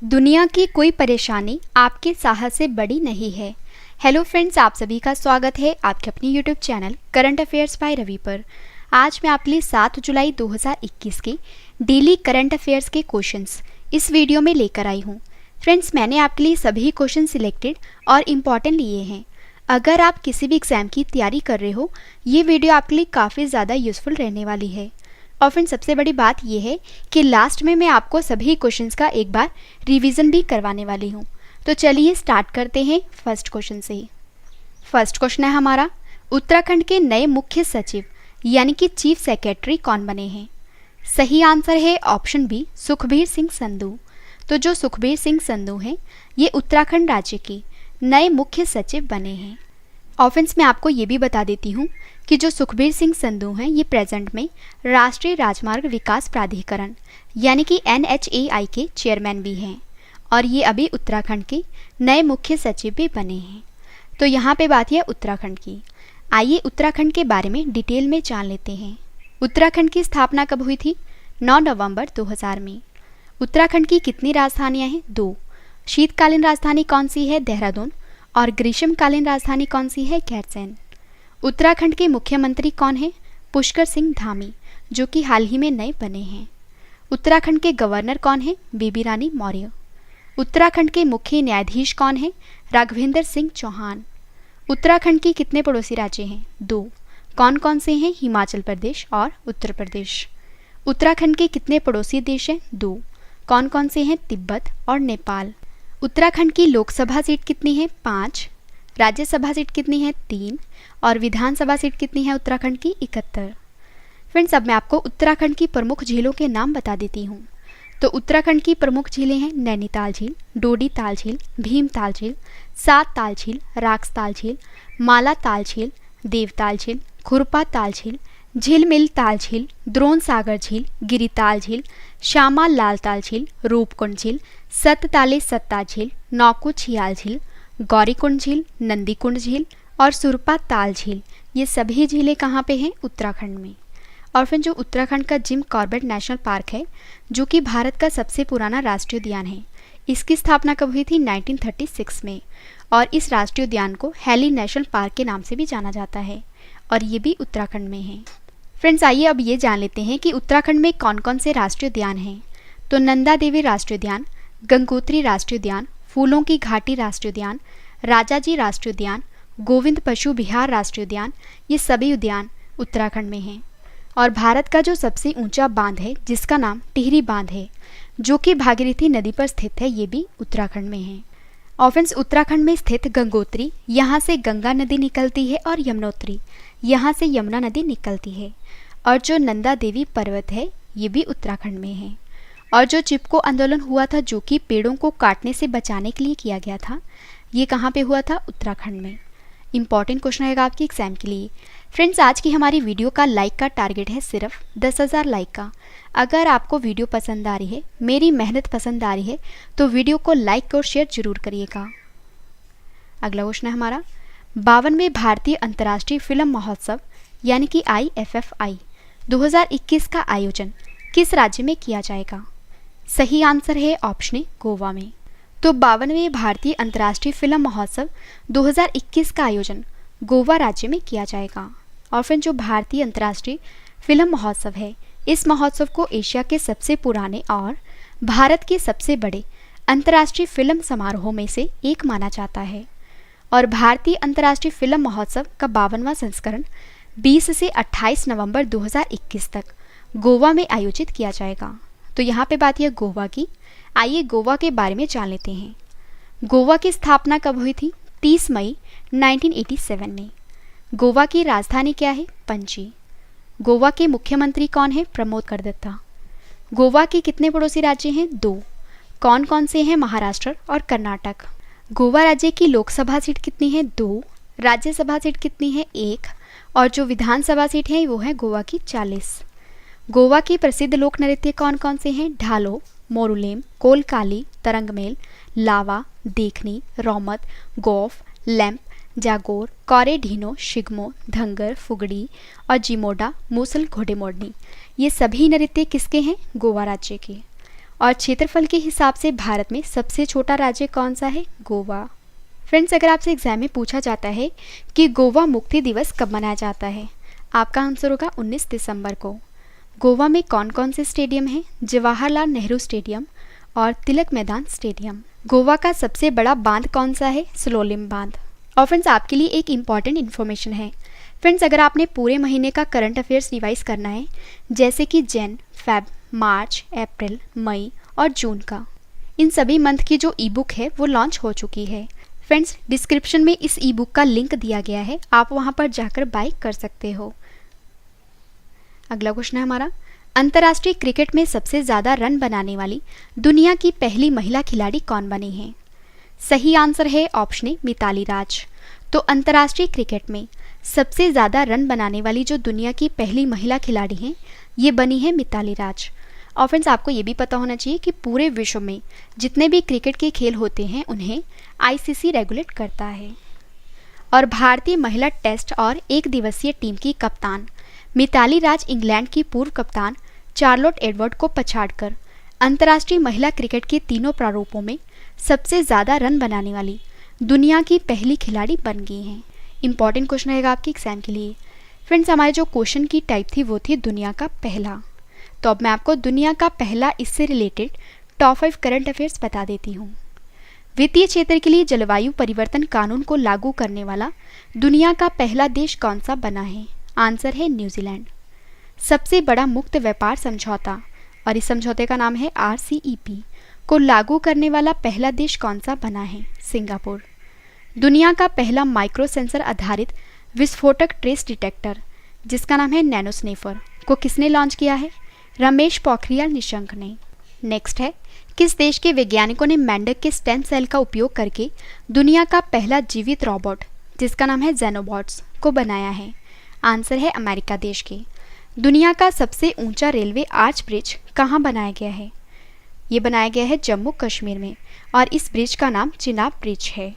दुनिया की कोई परेशानी आपके साहस से बड़ी नहीं है। हेलो फ्रेंड्स, आप सभी का स्वागत है आपके अपनी YouTube channel current affairs by Ravi पर। आज मैं आपके लिए 7 जुलाई 2021 के डेली करंट अफेयर्स के क्वेश्चंस इस वीडियो में लेकर आई हूँ। फ्रेंड्स, मैंने आपके लिए सभी क्वेश्चन सिलेक्टेड और इम्पॉर्टेंट लिए हैं। अगर आप किसी भी एग्ज़ाम की तैयारी कर रहे हो, ये वीडियो आपके लिए काफ़ी ज़्यादा यूज़फुल रहने वाली है। और फ्रेंड्स, सबसे बड़ी बात यह है कि लास्ट में मैं आपको सभी क्वेश्चंस का एक बार रिवीजन भी करवाने वाली हूँ। तो चलिए स्टार्ट करते हैं फर्स्ट क्वेश्चन से ही। फर्स्ट क्वेश्चन है हमारा, उत्तराखंड के नए मुख्य सचिव यानी कि चीफ सेक्रेटरी कौन बने हैं? सही आंसर है ऑप्शन बी, सुखबीर सिंह संधू। तो जो सुखबीर सिंह संधू हैं, ये उत्तराखंड राज्य के नए मुख्य सचिव बने हैं। और फ्रेंड्स, मैं आपको ये भी बता देती हूँ कि जो सुखबीर सिंह संधू हैं, ये प्रेजेंट में राष्ट्रीय राजमार्ग विकास प्राधिकरण यानी कि NHAI के चेयरमैन भी हैं और ये अभी उत्तराखंड के नए मुख्य सचिव भी बने हैं। तो यहाँ पे बात है उत्तराखंड की। आइए उत्तराखंड के बारे में डिटेल में जान लेते हैं। उत्तराखंड की स्थापना कब हुई थी? 9 नवंबर 2000 में। उत्तराखंड की कितनी राजधानियाँ हैं? 2। शीतकालीन राजधानी कौन सी है? देहरादून। और ग्रीष्मकालीन राजधानी कौन सी है? गैरसैंण। उत्तराखंड के मुख्यमंत्री कौन है? पुष्कर सिंह धामी, जो कि हाल ही में नए बने हैं। उत्तराखंड के गवर्नर कौन है? बेबी रानी मौर्य। उत्तराखंड के मुख्य न्यायाधीश कौन है? राघवेंद्र सिंह चौहान। उत्तराखंड की कितने पड़ोसी राज्य हैं? 2। कौन कौन से हैं? हिमाचल प्रदेश और उत्तर प्रदेश। उत्तराखंड के कितने पड़ोसी देश हैं? 2। कौन कौन से हैं? तिब्बत और नेपाल। उत्तराखंड की लोकसभा सीट कितनी है? 5। राज्यसभा सीट कितनी है? 3। और विधानसभा सीट कितनी है उत्तराखंड की? 71। फ्रेंड्स, अब मैं आपको उत्तराखंड की प्रमुख झीलों के नाम बता देती हूँ। तो उत्तराखंड की प्रमुख झीलें हैं नैनीताल झील, डोडी ताल झील, भीमताल झील, सात ताल झील, राक्सताल झील, माला ताल झील, देवताल झील, खुरपा ताल झील, झिलमिल ताल झील, द्रोण सागर झील, गिरिताल झील, श्यामा लाल ताल झील, रूपकुंड झील, सतताले सत्ता झील, नौकू छियाल झील, गौरीकुंड झील, नंदीकुंड झील और सुरपा ताल झील। ये सभी झीलें कहाँ पे हैं? उत्तराखंड में। और फिर जो उत्तराखंड का जिम कॉर्बेट नेशनल पार्क है, जो कि भारत का सबसे पुराना राष्ट्रीय उद्यान है, इसकी स्थापना कब हुई थी? 1936 में। और इस राष्ट्रीय उद्यान को हैली नेशनल पार्क के नाम से भी जाना जाता है और ये भी उत्तराखंड में है। फ्रेंड्स, आइए अब ये जान लेते हैं कि उत्तराखंड में कौन कौन से राष्ट्रीय उद्यान हैं। तो नंदा देवी राष्ट्रीय उद्यान, गंगोत्री राष्ट्रीय उद्यान, फूलों की घाटी राष्ट्रीय उद्यान, राजाजी राष्ट्रीय उद्यान, गोविंद पशु विहार राष्ट्रीय उद्यान, ये सभी उद्यान उत्तराखंड में हैं। और भारत का जो सबसे ऊंचा बांध है, जिसका नाम टिहरी बांध है, जो कि भागीरथी नदी पर स्थित है, ये भी उत्तराखंड में है। और फ्रेंड्स, उत्तराखंड में स्थित गंगोत्री, यहाँ से गंगा नदी निकलती है और यमुनोत्री, यहाँ से यमुना नदी निकलती है। और जो नंदा देवी पर्वत है, ये भी उत्तराखंड में है। और जो चिपको आंदोलन हुआ था, जो कि पेड़ों को काटने से बचाने के लिए किया गया था, ये कहाँ पे हुआ था? उत्तराखंड में। इंपॉर्टेंट क्वेश्चन रहेगा आपके एग्जाम के लिए। फ्रेंड्स, आज की हमारी वीडियो का लाइक का टारगेट है सिर्फ 10,000 लाइक का। अगर आपको वीडियो पसंद आ रही है, मेरी मेहनत पसंद आ रही है, तो वीडियो को लाइक और शेयर जरूर करिएगा। अगला क्वेश्चन है हमारा, 52वें भारतीय अंतर्राष्ट्रीय फिल्म महोत्सव यानी कि IFFI 2021 का आयोजन किस राज्य में किया जाएगा? सही आंसर है ऑप्शन ए, गोवा में। तो 52वें भारतीय अंतर्राष्ट्रीय फिल्म महोत्सव 2021 का आयोजन गोवा राज्य में किया जाएगा। और फिर जो भारतीय अंतर्राष्ट्रीय फिल्म महोत्सव है, इस महोत्सव को एशिया के सबसे पुराने और भारत के सबसे बड़े अंतर्राष्ट्रीय फिल्म समारोह में से एक माना जाता है। और भारतीय अंतर्राष्ट्रीय फिल्म महोत्सव का 52वां संस्करण 20 से 28 नवंबर 2021 तक गोवा में आयोजित किया जाएगा। तो यहाँ पे बात है गोवा की। आइए गोवा के बारे में जान लेते हैं। गोवा की स्थापना कब हुई थी? 30 मई 1987 में। गोवा की राजधानी क्या है? पणजी। गोवा के मुख्यमंत्री कौन है? प्रमोद करदत्ता। गोवा के कितने पड़ोसी राज्य हैं? 2। कौन कौन से हैं? महाराष्ट्र और कर्नाटक। गोवा राज्य की लोकसभा सीट कितनी है? 2। राज्यसभा सीट कितनी है? 1। और जो विधानसभा सीट है वो है गोवा की 40। गोवा के प्रसिद्ध लोक नृत्य कौन कौन से हैं? ढालो, मोरुलेम, कोलकाली, तरंगमेल, लावा, देखनी, रोमत, गोफ, लैम्प, जागोर, कौरे ढीनो, शिगमो, धंगर, फुगड़ी और जिमोडा, मूसल घोड़े मोड़नी। ये सभी नृत्य किसके हैं? गोवा राज्य के। और क्षेत्रफल के हिसाब से भारत में सबसे छोटा राज्य कौन सा है? गोवा। फ्रेंड्स, अगर आपसे एग्जाम में पूछा जाता है कि गोवा मुक्ति दिवस कब मनाया जाता है, आपका आंसर होगा 19 दिसंबर को। गोवा में कौन कौन से स्टेडियम हैं? जवाहरलाल नेहरू स्टेडियम और तिलक मैदान स्टेडियम। गोवा का सबसे बड़ा बांध कौन सा है? स्लोलिम बांध। और फ्रेंड्स, आपके लिए एक इम्पॉर्टेंट इन्फॉर्मेशन है। फ्रेंड्स, अगर आपने पूरे महीने का करंट अफेयर्स रिवाइज करना है, जैसे कि जैन, फेब, मार्च, अप्रैल, मई और जून का, इन सभी मंथ की जो ई बुक है वो लॉन्च हो चुकी है। फ्रेंड्स, डिस्क्रिप्शन में इस ई बुक का लिंक दिया गया है, आप वहां पर जाकर बाय कर सकते हो। अगला क्वेश्चन है हमारा, अंतर्राष्ट्रीय क्रिकेट में सबसे ज़्यादा रन बनाने वाली दुनिया की पहली महिला खिलाड़ी कौन बनी है? सही आंसर है ऑप्शन ए, मिताली राज। तो अंतर्राष्ट्रीय क्रिकेट में सबसे ज़्यादा रन बनाने वाली जो दुनिया की पहली महिला खिलाड़ी हैं, ये बनी है मिताली राज। और फ्रेंड्स, आपको ये भी पता होना चाहिए कि पूरे विश्व में जितने भी क्रिकेट के खेल होते हैं उन्हें आईसीसी रेगुलेट करता है। और भारतीय महिला टेस्ट और एक दिवसीय टीम की कप्तान मिताली राज इंग्लैंड की पूर्व कप्तान चार्लोट एडवर्ड को पछाड़कर अंतर्राष्ट्रीय महिला क्रिकेट के तीनों प्रारूपों में सबसे ज़्यादा रन बनाने वाली दुनिया की पहली खिलाड़ी बन गई हैं। इंपॉर्टेंट क्वेश्चन रहेगा आपके एग्जाम के लिए। फ्रेंड्स, हमारे जो क्वेश्चन की टाइप थी वो थी दुनिया का पहला। तो अब मैं आपको दुनिया का पहला इससे रिलेटेड टॉप 5 करंट अफेयर्स बता देती हूँ। वित्तीय क्षेत्र के लिए जलवायु परिवर्तन कानून को लागू करने वाला दुनिया का पहला देश कौन सा बना है? आंसर है न्यूजीलैंड। सबसे बड़ा मुक्त व्यापार समझौता, और इस समझौते का नाम है RCEP, को लागू करने वाला पहला देश कौन सा बना है? सिंगापुर। दुनिया का पहला माइक्रो सेंसर आधारित विस्फोटक ट्रेस डिटेक्टर, जिसका नाम है नैनो स्नेफर, को किसने लॉन्च किया है? रमेश पोखरियाल निशंक ने। नेक्स्ट है, किस देश के वैज्ञानिकों ने मेंढक के स्टेम सेल का उपयोग करके दुनिया का पहला जीवित रोबोट, जिसका नाम है जेनोबॉट्स, को बनाया है? आंसर है अमेरिका देश के। दुनिया का सबसे ऊंचा रेलवे आर्च ब्रिज कहाँ बनाया गया है? ये बनाया गया है जम्मू कश्मीर में, और इस ब्रिज का नाम चिनाब ब्रिज है।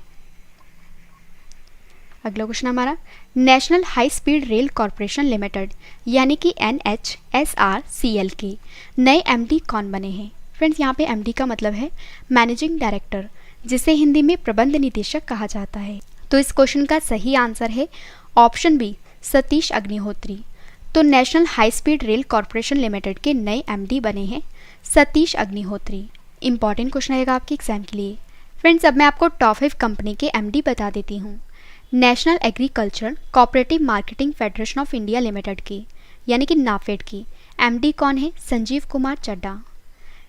अगला क्वेश्चन हमारा, national high speed rail corporation limited यानी कि NHSRCL के नए MD कौन बने हैं? फ्रेंड्स, यहाँ पे MD का मतलब है मैनेजिंग डायरेक्टर, जिसे हिंदी में प्रबंध निदेशक कहा जाता है। तो इस क्वेश्चन का सही आंसर है ऑप्शन बी, सतीश अग्निहोत्री। तो national high speed rail corporation limited के नए MD बने हैं सतीश अग्निहोत्री। इंपॉर्टेंट क्वेश्चन रहेगा आपके एग्जाम के लिए। फ्रेंड्स, अब मैं आपको टॉप 5 कंपनी के MD बता देती हूँ। National agriculture cooperative marketing federation of India limited की यानी कि नाफेड की MD कौन है? Sanjeev Kumar Chadha.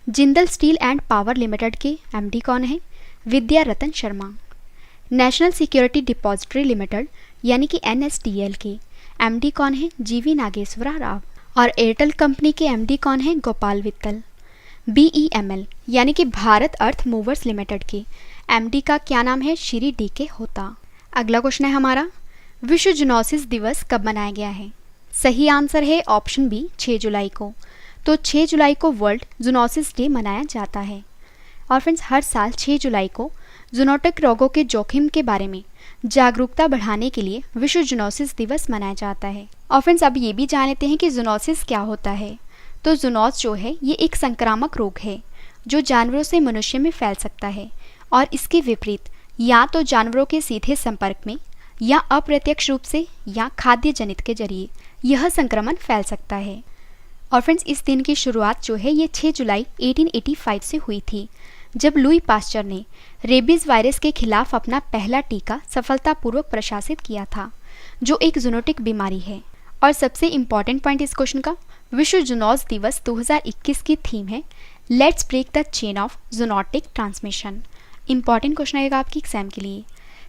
Jindal steel and power limited के MD कौन है? Vidya Ratan Sharma. National security depository limited यानी कि NSDL के MD कौन है? GV नागेश्वरा राव। और एयरटेल कंपनी के MD कौन है? गोपाल वित्तल। BEML यानी कि भारत अर्थ मूवर्स लिमिटेड के MD का क्या नाम है? श्री DK होता। अगला क्वेश्चन है हमारा, विश्व जूनोसिस दिवस कब मनाया गया है? सही आंसर है ऑप्शन बी, 6 जुलाई को। तो 6 जुलाई को वर्ल्ड जूनोसिस डे मनाया जाता है। और फ्रेंड्स, हर साल 6 जुलाई को जूनोटिक रोगों के जोखिम के बारे में जागरूकता बढ़ाने के लिए विश्व जूनोसिस दिवस मनाया जाता है। और फ्रेंड्स, अब ये भी जान लेते हैं कि जूनोसिस क्या होता है। तो जूनोस जो है ये एक संक्रामक रोग है जो जानवरों से मनुष्य में फैल सकता है, और इसके विपरीत या तो जानवरों के सीधे संपर्क में या अप्रत्यक्ष रूप से या खाद्य जनित के जरिए यह संक्रमण फैल सकता है। और फ्रेंड्स, इस दिन की शुरुआत जो है ये 6 जुलाई 1885 से हुई थी, जब लुई पास्चर ने रेबीज वायरस के खिलाफ अपना पहला टीका सफलतापूर्वक प्रशासित किया था, जो एक जूनोटिक बीमारी है। और सबसे इम्पॉर्टेंट पॉइंट इस क्वेश्चन का, विश्व जूनोस दिवस 2021 की थीम है let's break the chain of zoonotic transmission. Important question आएगा आपकी एग्जाम के लिए।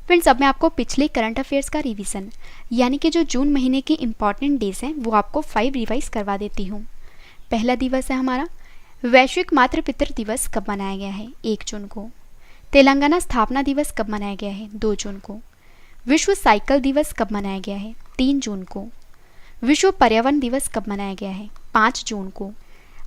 फ्रेंड्स, अब मैं आपको पिछले करंट अफेयर्स का रिवीजन यानी कि जो जून महीने के इंपॉर्टेंट डेज हैं वो आपको 5 रिवाइज करवा देती हूँ। पहला दिवस है हमारा, वैश्विक मातृ पितृ दिवस कब मनाया गया है? 1 जून को। तेलंगाना स्थापना दिवस कब मनाया गया है? 2 जून को। विश्व साइकिल दिवस कब मनाया गया है? 3 जून को। विश्व पर्यावरण दिवस कब मनाया गया है? 5 जून को।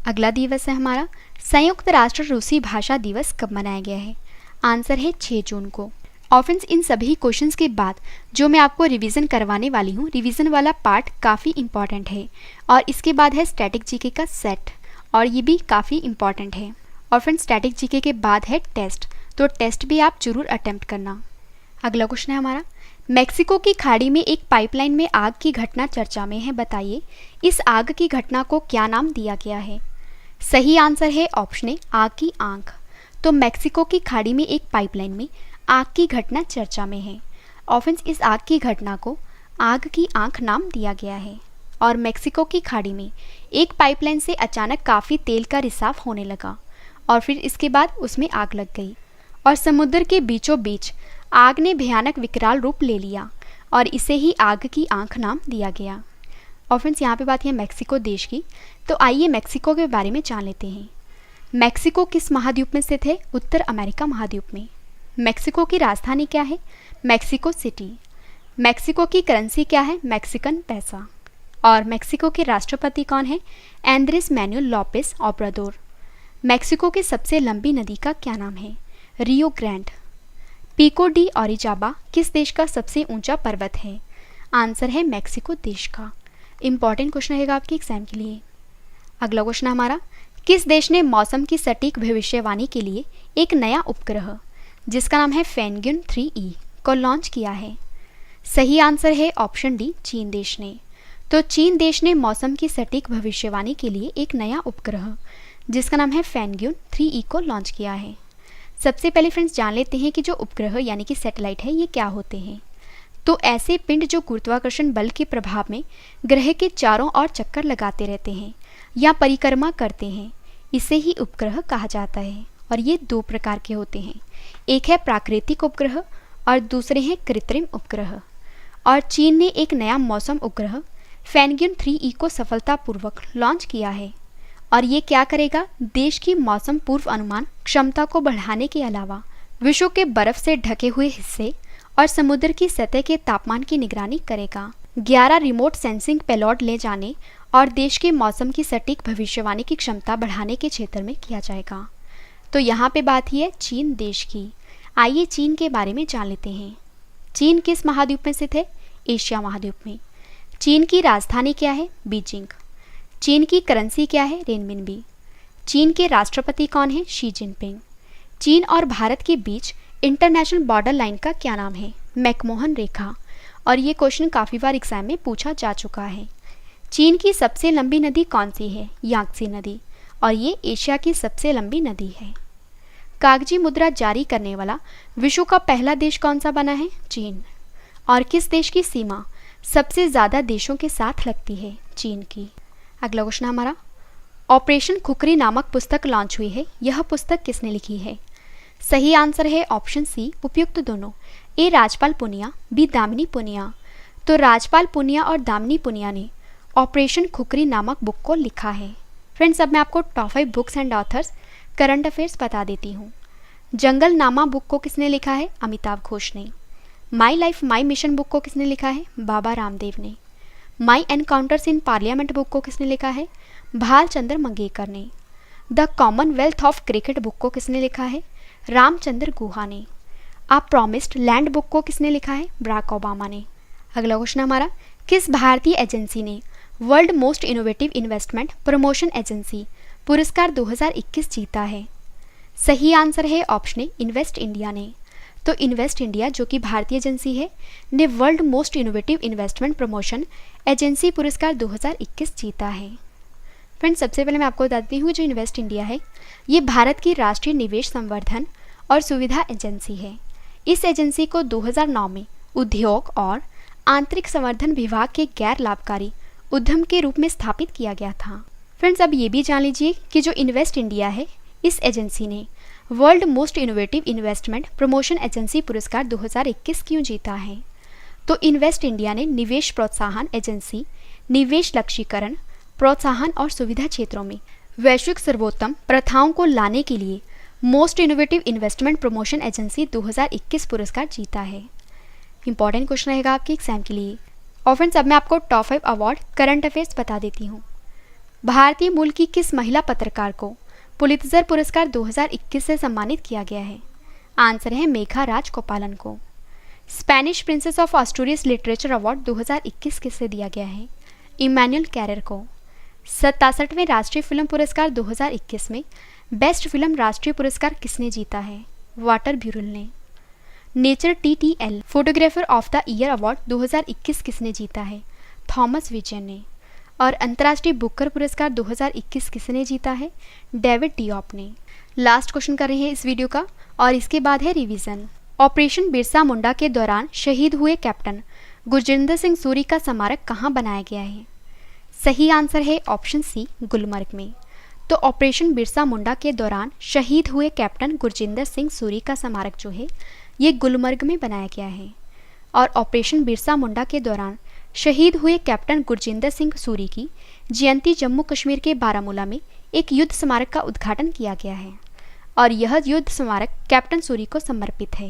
अगला दिवस है हमारा, संयुक्त राष्ट्र रूसी भाषा दिवस कब मनाया गया है? आंसर है 6 जून को। और फ्रेंड्स, इन सभी क्वेश्चंस के बाद जो मैं आपको रिवीजन करवाने वाली हूँ, रिवीजन वाला पार्ट काफ़ी इंपॉर्टेंट है, और इसके बाद है स्टैटिक जीके का सेट, और ये भी काफ़ी इंपॉर्टेंट है। और फ्रेंड्स स्टैटिक जीके के बाद है टेस्ट, तो टेस्ट भी आप जरूर अटेम्प्ट करना। अगला क्वेश्चन है हमारा, मेक्सिको की खाड़ी में एक पाइपलाइन में आग की घटना चर्चा में है, बताइए इस आग की घटना को क्या नाम दिया गया है। सही आंसर है ऑप्शन ए, आग की आंख। तो मेक्सिको की खाड़ी में एक पाइपलाइन में आग की घटना चर्चा में है और फ्रेंड्स इस आग की घटना को आग की आंख नाम दिया गया है। और मेक्सिको की खाड़ी में एक पाइपलाइन से अचानक काफ़ी तेल का रिसाव होने लगा और फिर इसके बाद उसमें आग लग गई और समुद्र के बीचों बीच आग ने भयानक विकराल रूप ले लिया और इसे ही आग की आंख नाम दिया गया। और फ्रेंड्स यहाँ पे बात है मेक्सिको देश की, तो आइए मेक्सिको के बारे में जान लेते हैं। मेक्सिको किस महाद्वीप में स्थित है? उत्तर अमेरिका महाद्वीप में। मेक्सिको की राजधानी क्या है? Mexico city. मेक्सिको की करेंसी क्या है? मैक्सिकन पैसा। और मेक्सिको के राष्ट्रपति कौन है? Andres Manuel Lopez Obrador. Mexico की सबसे लंबी नदी का क्या नाम है? रियो ग्रैंड। पिको डी ओरिजाबा किस देश का सबसे ऊंचा पर्वत है? आंसर है मेक्सिको देश का। इंपॉर्टेंट क्वेश्चन रहेगा आपके एग्जाम के लिए। अगला क्वेश्चन हमारा, किस देश ने मौसम की सटीक भविष्यवाणी के लिए एक नया उपग्रह जिसका नाम है फैनग्यून 3E को लॉन्च किया है? सही आंसर है ऑप्शन डी, चीन देश ने। तो चीन देश ने मौसम की सटीक भविष्यवाणी के लिए एक नया उपग्रह जिसका नाम है फैनग्यून 3E को लॉन्च किया है। सबसे पहले फ्रेंड्स जान लेते हैं कि जो उपग्रह यानी कि सैटेलाइट है ये क्या होते हैं। तो ऐसे पिंड जो गुरुत्वाकर्षण बल के प्रभाव में ग्रह के चारों ओर चक्कर लगाते रहते हैं या परिक्रमा करते हैं, इसे ही उपग्रह कहा जाता है। और ये दो प्रकार के होते हैं, एक है प्राकृतिक उपग्रह और दूसरे हैं कृत्रिम उपग्रह। और चीन ने एक नया मौसम उपग्रह फैनग्यून 3E को सफलतापूर्वक लॉन्च किया है और ये क्या करेगा? देश की मौसम पूर्व अनुमान क्षमता को बढ़ाने के अलावा विश्व के बर्फ से ढके हुए हिस्से और समुद्र की सतह के तापमान की निगरानी करेगा। 11 रिमोट सेंसिंग पेलोड ले जाने और देश के मौसम की सटीक भविष्यवाणी की क्षमता बढ़ाने के क्षेत्र में किया जाएगा। तो यहाँ पे बात ही है चीन देश की। आइए चीन के बारे में जान लेते हैं। चीन किस महाद्वीप में स्थित है? एशिया महाद्वीप में। चीन की राजधानी क्या है? बीजिंग। चीन की करेंसी क्या है? रेनमिनबी। चीन के राष्ट्रपति कौन है? Xi Jinping. चीन और भारत के बीच इंटरनेशनल बॉर्डर लाइन का क्या नाम है? मैकमोहन रेखा। और ये क्वेश्चन काफ़ी बार एग्जाम में पूछा जा चुका है। चीन की सबसे लंबी नदी कौन सी है? यांगत्से नदी। और ये एशिया की सबसे लंबी नदी है। कागजी मुद्रा जारी करने वाला विश्व का पहला देश कौन सा बना है? चीन। और किस देश की सीमा सबसे ज़्यादा देशों के साथ लगती है? चीन की। अगला क्वेश्चन हमारा, ऑपरेशन खुकरी नामक पुस्तक लॉन्च हुई है, यह पुस्तक किसने लिखी है? सही आंसर है ऑप्शन सी, उपयुक्त दोनों। ए राजपाल पुनिया, बी दामिनी पुनिया। तो राजपाल पुनिया और दामिनी पुनिया ने ऑपरेशन खुकरी नामक बुक को लिखा है। फ्रेंड्स अब मैं आपको top 5 books and authors current affairs बता देती हूँ। जंगल नामा बुक को किसने लिखा है? अमिताभ घोष ने। My life my mission book को किसने लिखा है? बाबा रामदेव ने। माई एनकाउंटर्स इन पार्लियामेंट बुक को किसने लिखा है? भालचंद्र मंगेकर ने। The Commonwealth of cricket book को किसने लिखा है? रामचंद्र गुहा ने। आ प्रॉमिस्ड लैंड बुक को किसने लिखा है? बराक ओबामा ने। अगला क्वेश्चन हमारा, किस भारतीय एजेंसी ने world most innovative investment promotion agency पुरस्कार 2021 जीता है? सही आंसर है ऑप्शन ए, इन्वेस्ट इंडिया ने। तो इन्वेस्ट इंडिया जो कि भारतीय एजेंसी है ने world most innovative investment promotion agency पुरस्कार 2021 जीता है। फ्रेंड्स सबसे पहले मैं आपको बताती हूँ जो इन्वेस्ट इंडिया है ये भारत की राष्ट्रीय निवेश संवर्धन और सुविधा एजेंसी है। इस एजेंसी को 2009 में उद्योग और आंतरिक संवर्धन विभाग के गैर लाभकारी उद्यम के रूप में स्थापित किया गया था। फ्रेंड्स अब ये भी जान लीजिए कि जो इन्वेस्ट इंडिया है इस एजेंसी ने world most innovative investment promotion agency पुरस्कार 2021 क्यों जीता है? तो इन्वेस्ट इंडिया ने निवेश प्रोत्साहन एजेंसी, निवेश लक्ष्यीकरण, प्रोत्साहन और सुविधा क्षेत्रों में वैश्विक सर्वोत्तम प्रथाओं को लाने के लिए most innovative investment promotion agency 2021 पुरस्कार जीता है। इंपॉर्टेंट क्वेश्चन रहेगा आपके एग्जाम के लिए। और फ्रेंड्स अब मैं आपको टॉप 5 अवार्ड करंट अफेयर्स बता देती हूँ। भारतीय मूल की किस महिला पत्रकार को पुलित्जर पुरस्कार 2021 से सम्मानित किया गया है? आंसर है मेघा राजगोपालन को। Spanish princess of Asturias literature award 2021 किसे दिया गया है? इमैनुअल कैरर को। 67वें राष्ट्रीय फिल्म पुरस्कार 2021 में बेस्ट फिल्म राष्ट्रीय पुरस्कार किसने जीता है? वाटर ब्यूरो ने। Nature TTL photographer of the year award 2021 किसने जीता है? थॉमस विजय ने। और अंतर्राष्ट्रीय बुकर पुरस्कार 2021 किसने जीता है? डेविड डियोप ने। लास्ट क्वेश्चन कर रहे हैं इस वीडियो का और इसके बाद है रिवीजन। ऑपरेशन बिरसा मुंडा के दौरान शहीद हुए कैप्टन गुरजिंदर सिंह सूरी का स्मारक कहाँ बनाया गया है? सही आंसर है ऑप्शन सी, गुलमर्ग में। तो ऑपरेशन बिरसा मुंडा के दौरान शहीद हुए कैप्टन गुरजिंदर सिंह सूरी का स्मारक जो है ये गुलमर्ग में बनाया गया है। और ऑपरेशन बिरसा मुंडा के दौरान शहीद हुए कैप्टन गुरजिंदर सिंह सूरी की जयंती जम्मू कश्मीर के बारामूला में एक युद्ध स्मारक का उद्घाटन किया गया है और यह युद्ध स्मारक कैप्टन सूरी को समर्पित है।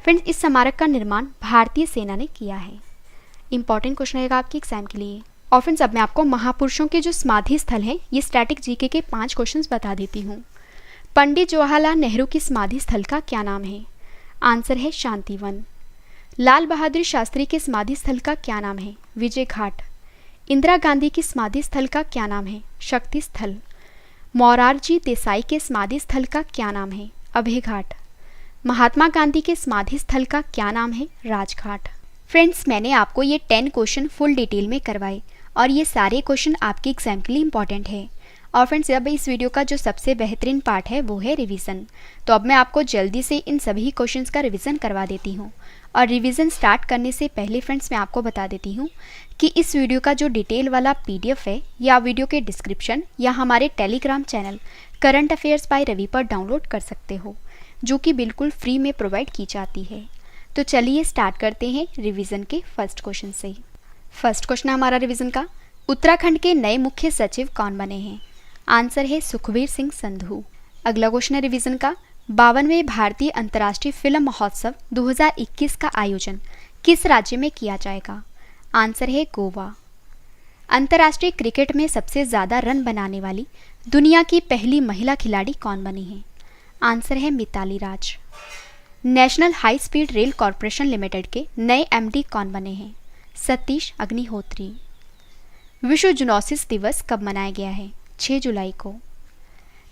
फ्रेंड्स, इस स्मारक का निर्माण भारतीय सेना ने किया है। इंपॉर्टेंट क्वेश्चन रहेगा आपके एग्जाम के लिए। और फ्रेंड्स, अब मैं आपको महापुरुषों के जो समाधि स्थल हैं ये स्टैटिक जीके के 5 क्वेश्चंस बता देती हूँ। पंडित जवाहरलाल नेहरू की समाधि स्थल का क्या नाम है? आंसर है शांतिवन। लाल बहादुर शास्त्री के समाधि स्थल का क्या नाम है? विजय घाट। इंदिरा गांधी की समाधि स्थल का क्या नाम है? शक्ति स्थल। मोरारजी देसाई के समाधि स्थल का क्या नाम है? अभय घाट। महात्मा गांधी के समाधि स्थल का क्या नाम है? राजघाट। फ्रेंड्स, मैंने आपको ये 10 क्वेश्चन फुल डिटेल में करवाए और ये सारे क्वेश्चन आपके एग्जाम के लिए इंपॉर्टेंट है। और फ्रेंड्स, अब इस वीडियो का जो सबसे बेहतरीन पार्ट है वो है रिवीजन। तो अब मैं आपको जल्दी से इन सभी क्वेश्चंस का रिवीजन करवा देती हूँ। और रिवीजन स्टार्ट करने से पहले फ्रेंड्स मैं आपको बता देती हूँ कि इस वीडियो का जो डिटेल वाला PDF है या वीडियो के डिस्क्रिप्शन या हमारे Telegram channel current affairs by Ravi पर डाउनलोड कर सकते हो, जो कि बिल्कुल फ्री में प्रोवाइड की जाती है। तो चलिए स्टार्ट करते हैं रिवीजन के फर्स्ट क्वेश्चन से। फर्स्ट क्वेश्चन है हमारा रिवीजन का, उत्तराखंड के नए मुख्य सचिव कौन बने हैं? आंसर है सुखबीर सिंह संधू। अगला क्वेश्चन है रिवीजन का, 52वें भारतीय अंतर्राष्ट्रीय फिल्म महोत्सव 2021 का आयोजन किस राज्य में किया जाएगा? आंसर है गोवा। अंतर्राष्ट्रीय क्रिकेट में सबसे ज़्यादा रन बनाने वाली दुनिया की पहली महिला खिलाड़ी कौन बनी है? आंसर है Mithali Raj. National high speed rail corporation limited के नए MD कौन बने हैं? सतीश अग्निहोत्री। विश्व जूनोसिस दिवस कब मनाया गया है? 6 जुलाई को।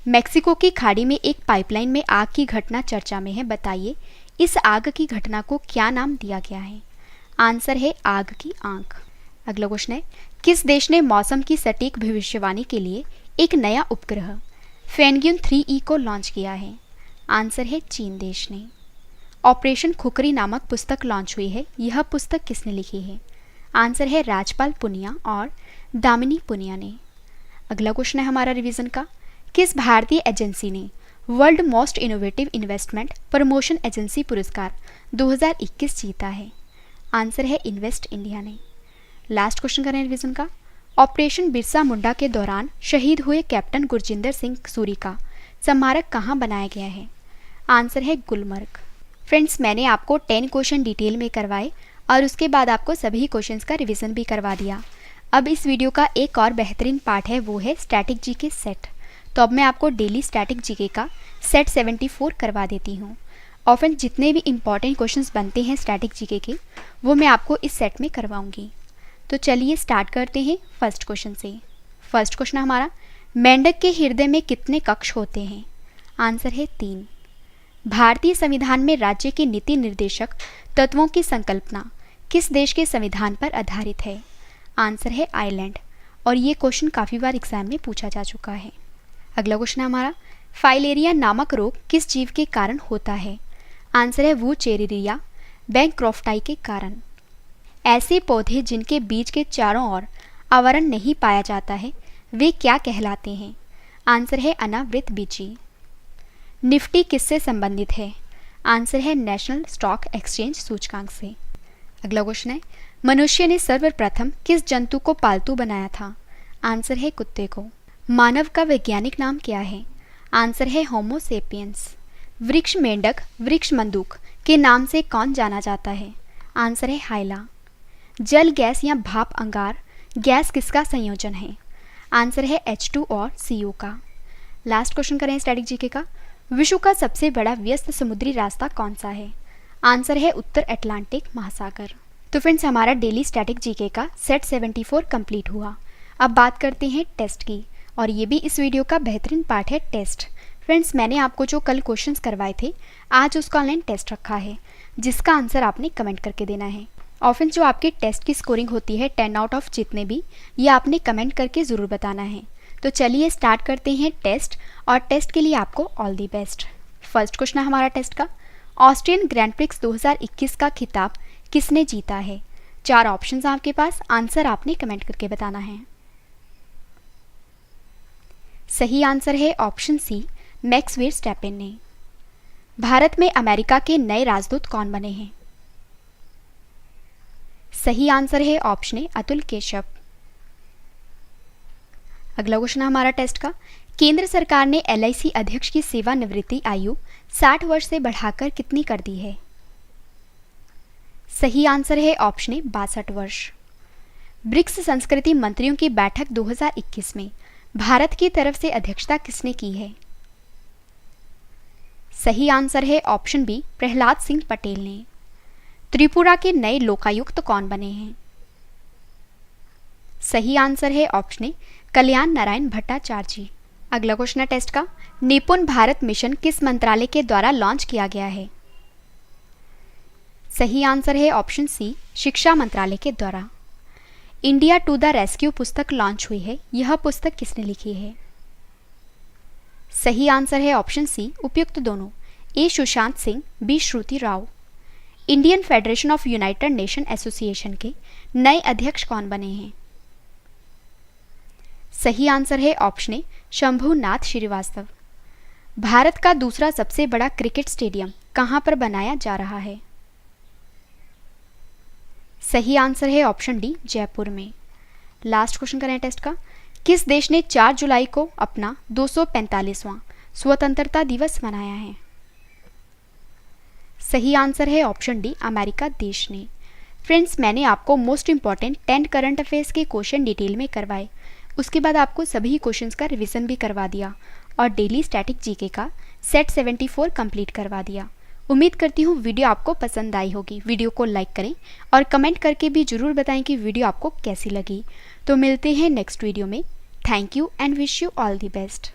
मेक्सिको की खाड़ी में एक पाइपलाइन में आग की घटना चर्चा में है, बताइए इस आग की घटना को क्या नाम दिया गया है? आंसर है आग की आंख। अगला क्वेश्चन है, किस देश ने मौसम की सटीक भविष्यवाणी के लिए एक नया उपग्रह फेनग्यून 3E को लॉन्च किया है? आंसर है चीन देश ने। ऑपरेशन खुकरी नामक पुस्तक लॉन्च हुई है, यह पुस्तक किसने लिखी है? आंसर है राजपाल पुनिया और दामिनी पुनिया ने। अगला क्वेश्चन है हमारा रिवीजन का, किस भारतीय एजेंसी ने world most innovative investment promotion agency पुरस्कार 2021 जीता है? आंसर है इन्वेस्ट इंडिया ने। लास्ट क्वेश्चन करें रिवीजन का, ऑपरेशन बिरसा मुंडा के दौरान शहीद हुए कैप्टन गुरजिंदर सिंह सूरी का स्मारक कहाँ बनाया गया है? आंसर है गुलमर्ग। फ्रेंड्स, मैंने आपको 10 क्वेश्चन डिटेल में करवाए और उसके बाद आपको सभी क्वेश्चंस का रिवीजन भी करवा दिया। अब इस वीडियो का एक और बेहतरीन पार्ट है, वो है स्टैटिक जीके सेट। तो अब मैं आपको डेली स्टैटिक जीके का सेट 74 करवा देती हूँ। और फ्रेंड्स, जितने भी इंपॉर्टेंट क्वेश्चंस बनते हैं स्टैटिक जीके के वो मैं आपको इस सेट में करवाऊँगी। तो चलिए स्टार्ट करते हैं फर्स्ट क्वेश्चन से। फर्स्ट क्वेश्चन हमारा, मेंढक के हृदय में कितने कक्ष होते हैं? आंसर है 3। भारतीय संविधान में राज्य के नीति निर्देशक तत्वों की संकल्पना किस देश के संविधान पर आधारित है? आंसर है आयरलैंड। और ये क्वेश्चन काफ़ी बार एग्जाम में पूछा जा चुका है। अगला क्वेश्चन है हमारा, फाइलेरिया नामक रोग किस जीव के कारण होता है? आंसर है वुचेरिया बैंक्रॉफ्टाई के कारण। ऐसे पौधे जिनके बीज के चारों ओर आवरण नहीं पाया जाता है वे क्या कहलाते हैं? आंसर है अनावृत बीजी। निफ्टी किससे संबंधित है? आंसर है नेशनल स्टॉक एक्सचेंज सूचकांक से। अगला क्वेश्चन है, मनुष्य ने सर्वप्रथम किस जंतु को पालतू बनाया था? आंसर है कुत्ते को। मानव का वैज्ञानिक नाम क्या है? आंसर है होमो सेपियंस। वृक्ष मेंढक वृक्ष मंदूक के नाम से कौन जाना जाता है? आंसर है हाइला। जल गैस या भाप अंगार गैस किसका संयोजन है? आंसर है H2 और CO का। लास्ट क्वेश्चन करें स्टैटिक जीके का, विश्व का सबसे बड़ा व्यस्त समुद्री रास्ता कौन सा है? आंसर है उत्तर अटलांटिक महासागर। तो फ्रेंड्स, हमारा डेली स्टैटिक जीके का सेट 74 कंप्लीट हुआ। अब बात करते हैं टेस्ट की, और ये भी इस वीडियो का बेहतरीन पार्ट है टेस्ट। फ्रेंड्स, मैंने आपको जो कल क्वेश्चंस करवाए थे, आज उसका ऑनलाइन टेस्ट रखा है, जिसका आंसर आपने कमेंट करके देना है। और फ्रेंड्स, जो आपकी टेस्ट की स्कोरिंग होती है 10 आउट ऑफ जितने भी, ये आपने कमेंट करके ज़रूर बताना है। तो चलिए स्टार्ट करते हैं टेस्ट, और टेस्ट के लिए आपको all the best. First question है हमारा टेस्ट का, ऑस्ट्रियन ग्रैंड प्रिक्स 2021 का खिताब किसने जीता है? 4 ऑप्शंस हैं आपके पास, आंसर आपने कमेंट करके बताना है। सही आंसर है ऑप्शन सी, मैक्स वर्स्टैपेन ने। भारत में अमेरिका के नए राजदूत कौन बने हैं? सही आंसर है ऑप्शन ए, अतुल केशव। अगला क्वेश्चन है हमारा टेस्ट का, केंद्र सरकार ने LIC अध्यक्ष की सेवानिवृत्ति आयु 60 वर्ष से बढ़ाकर कितनी कर दी है? सही आंसर है ऑप्शन ए, 62 वर्ष। ब्रिक्स संस्कृति मंत्रियों की बैठक 2021 में भारत की तरफ से अध्यक्षता किसने की है? सही आंसर है ऑप्शन बी, प्रहलाद सिंह पटेल ने। त्रिपुरा के नए लोकायुक्त कौन बने हैं? सही आंसर है ऑप्शन ए, कल्याण नारायण भट्टाचार्य जी। अगला क्वेश्चन है टेस्ट का, निपुण भारत मिशन किस मंत्रालय के द्वारा लॉन्च किया गया है? सही आंसर है ऑप्शन सी, शिक्षा मंत्रालय के द्वारा। इंडिया टू द रेस्क्यू पुस्तक लॉन्च हुई है, यह पुस्तक किसने लिखी है? सही आंसर है ऑप्शन सी, उपयुक्त दोनों, A Sushant Singh, B Shruti Rao. Indian federation of United Nation association के नए अध्यक्ष कौन बने हैं? सही आंसर है ऑप्शन ए, शंभुनाथ श्रीवास्तव। भारत का दूसरा सबसे बड़ा क्रिकेट स्टेडियम कहां पर बनाया जा रहा है? सही आंसर है ऑप्शन डी, जयपुर में। लास्ट क्वेश्चन करें टेस्ट का, किस देश ने 4 जुलाई को अपना 245वां स्वतंत्रता दिवस मनाया है? सही आंसर है ऑप्शन डी, अमेरिका देश ने। फ्रेंड्स, मैंने आपको मोस्ट इंपॉर्टेंट 10 करंट अफेयर्स के क्वेश्चन डिटेल में करवाए, उसके बाद आपको सभी क्वेश्चंस का रिवीजन भी करवा दिया और डेली स्टैटिक जीके का सेट 74 कंप्लीट करवा दिया। उम्मीद करती हूँ वीडियो आपको पसंद आई होगी। वीडियो को लाइक करें और कमेंट करके भी ज़रूर बताएं कि वीडियो आपको कैसी लगी। तो मिलते हैं नेक्स्ट वीडियो में। Thank you and wish you all the best.